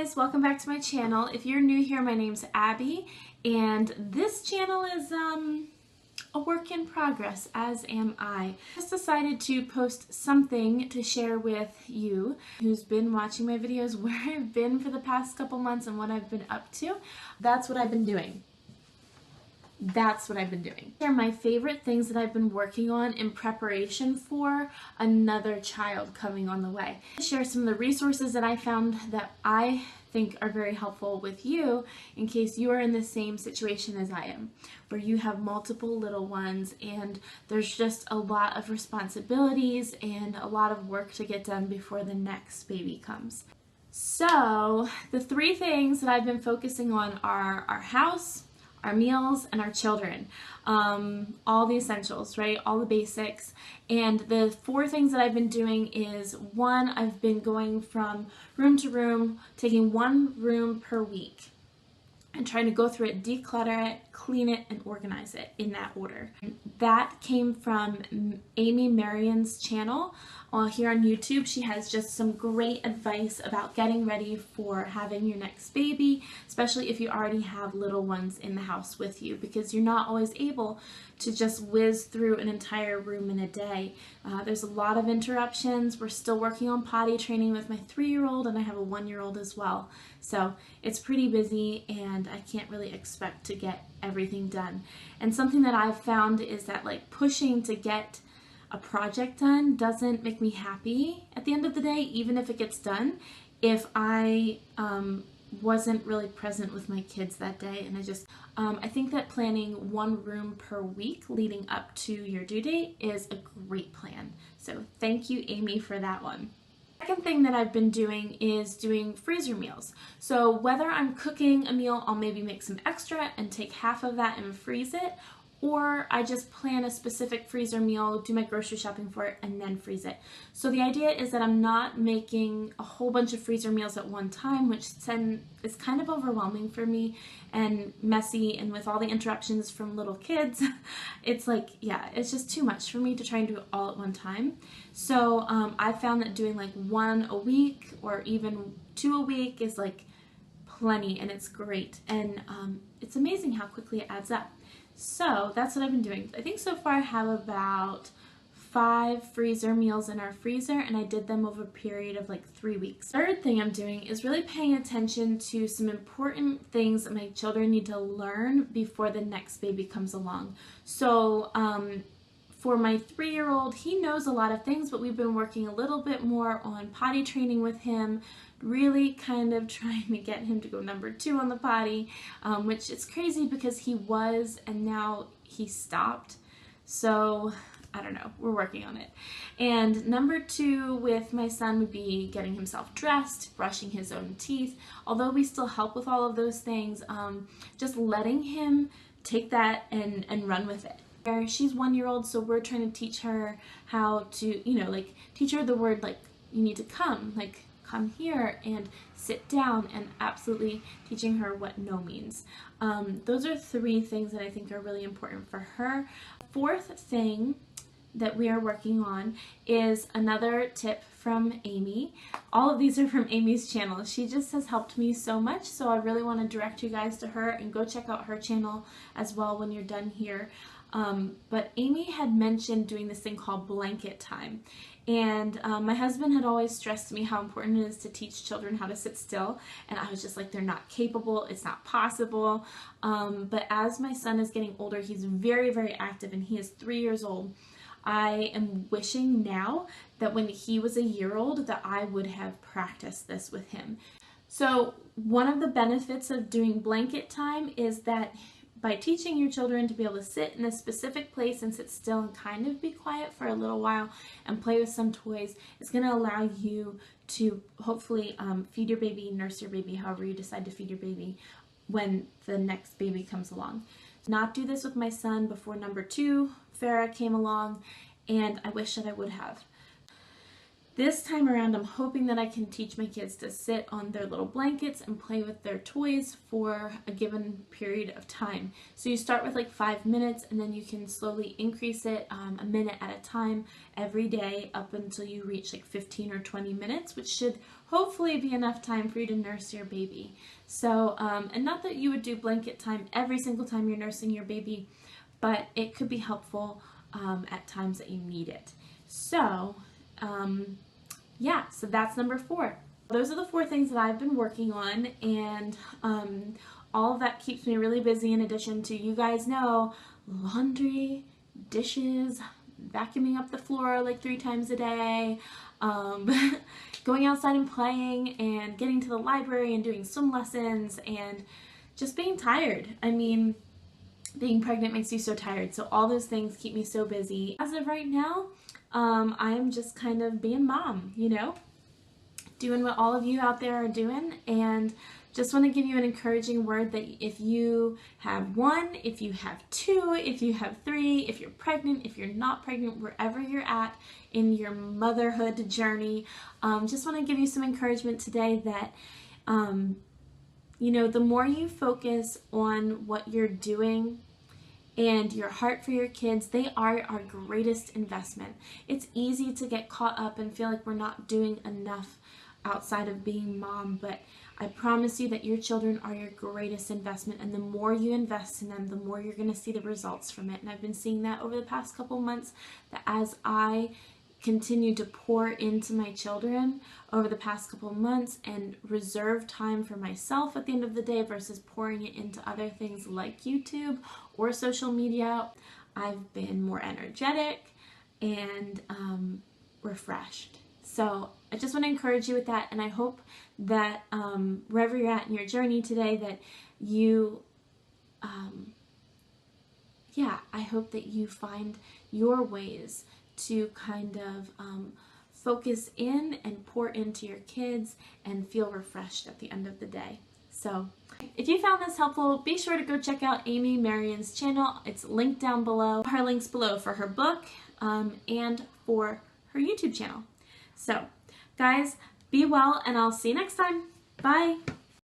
guys, welcome back to my channel. If you're new here, my name's Abby, and this channel is a work in progress, as am I. Just decided to post something to share with you who's been watching my videos, where I've been for the past couple months and what I've been up to. That's what I've been doing. They're my favorite things that I've been working on in preparation for another child coming on the way. I'll share some of the resources that I found that I think are very helpful with you in case you are in the same situation as I am, where you have multiple little ones and there's just a lot of responsibilities and a lot of work to get done before the next baby comes. So the three things that I've been focusing on are our house, our meals, and our children. All the essentials, right? All the basics. And the four things that I've been doing is, one, I've been going from room to room, taking one room per week and trying to go through it, declutter it, clean it, and organize it in that order. That came from Amy Maryon's channel here on YouTube. She has just some great advice about getting ready for having your next baby, especially if you already have little ones in the house with you, because you're not always able to just whiz through an entire room in a day. There's a lot of interruptions. We're still working on potty training with my 3-year-old, and I have a 1-year-old as well. So it's pretty busy, and I can't really expect to get everything done. And something that I've found is that, like, pushing to get a project done doesn't make me happy at the end of the day, even if it gets done, if I wasn't really present with my kids that day. And I think that planning one room per week leading up to your due date is a great plan. So thank you, Amy, for that one. Second thing that I've been doing is doing freezer meals. So whether I'm cooking a meal, I'll maybe make some extra and take half of that and freeze it, or I just plan a specific freezer meal, do my grocery shopping for it, and then freeze it. So the idea is that I'm not making a whole bunch of freezer meals at one time, which is kind of overwhelming for me and messy, and with all the interruptions from little kids, it's like, yeah, it's just too much for me to try and do it all at one time. So I found that doing like one a week or even 2 a week is like plenty, and it's great. And it's amazing how quickly it adds up. So that's what I've been doing. I think so far I have about 5 freezer meals in our freezer, and I did them over a period of like 3 weeks. Third thing I'm doing is really paying attention to some important things that my children need to learn before the next baby comes along. So for my 3-year-old, he knows a lot of things, but we've been working a little bit more on potty training with him, really kind of trying to get him to go number 2 on the potty, which is crazy because he was, and now he stopped. So I don't know, we're working on it. And number 2 with my son would be getting himself dressed, brushing his own teeth. Although we still help with all of those things, just letting him take that and run with it. She's 1-year-old, so we're trying to teach her how to, like, teach her the word, like, you need to come, like, come here and sit down, and absolutely teaching her what no means. Those are 3 things that I think are really important for her. Fourth thing that we are working on is another tip from Amy. All of these are from Amy's channel. She just has helped me so much, so I really want to direct you guys to her, and go check out her channel as well when you're done here. But Amy had mentioned doing this thing called blanket time. And my husband had always stressed to me how important it is to teach children how to sit still. And I was just like, they're not capable, it's not possible. But as my son is getting older, he's very, very active, and he is 3 years old. I am wishing now that when he was a year old that I would have practiced this with him. So one of the benefits of doing blanket time is that by teaching your children to be able to sit in a specific place and sit still and kind of be quiet for a little while and play with some toys, it's going to allow you to hopefully feed your baby, nurse your baby, however you decide to feed your baby when the next baby comes along. Not do this with my son before number 2, Farah, came along, and I wish that I would have. This time around, I'm hoping that I can teach my kids to sit on their little blankets and play with their toys for a given period of time. So you start with like 5 minutes, and then you can slowly increase it a minute at a time every day up until you reach like 15 or 20 minutes, which should hopefully be enough time for you to nurse your baby. So, and not that you would do blanket time every single time you're nursing your baby, but it could be helpful at times that you need it. So, yeah, so that's number 4. Those are the 4 things that I've been working on, and all of that keeps me really busy, in addition to, you guys know, laundry, dishes, vacuuming up the floor like 3 times a day, going outside and playing, and getting to the library and doing swim lessons, and just being tired. I mean, being pregnant makes you so tired, so all those things keep me so busy. As of right now, I'm just kind of being mom, you know, doing what all of you out there are doing, and just want to give you an encouraging word that if you have 1, if you have 2, if you have 3, if you're pregnant, if you're not pregnant, wherever you're at in your motherhood journey, just want to give you some encouragement today that, you know, the more you focus on what you're doing and your heart for your kids, they are our greatest investment. It's easy to get caught up and feel like we're not doing enough outside of being mom, but I promise you that your children are your greatest investment, and the more you invest in them, the more you're going to see the results from it. And I've been seeing that over the past couple months, that as I continue to pour into my children over the past couple of months and reserve time for myself at the end of the day versus pouring it into other things like YouTube or social media, I've been more energetic and refreshed. So I just want to encourage you with that, and I hope that wherever you're at in your journey today, that you, I hope that you find your ways to kind of focus in and pour into your kids and feel refreshed at the end of the day. So if you found this helpful, be sure to go check out Amy Maryon's channel. It's linked down below. Her links below for her book and for her YouTube channel. So guys, be well, and I'll see you next time. Bye.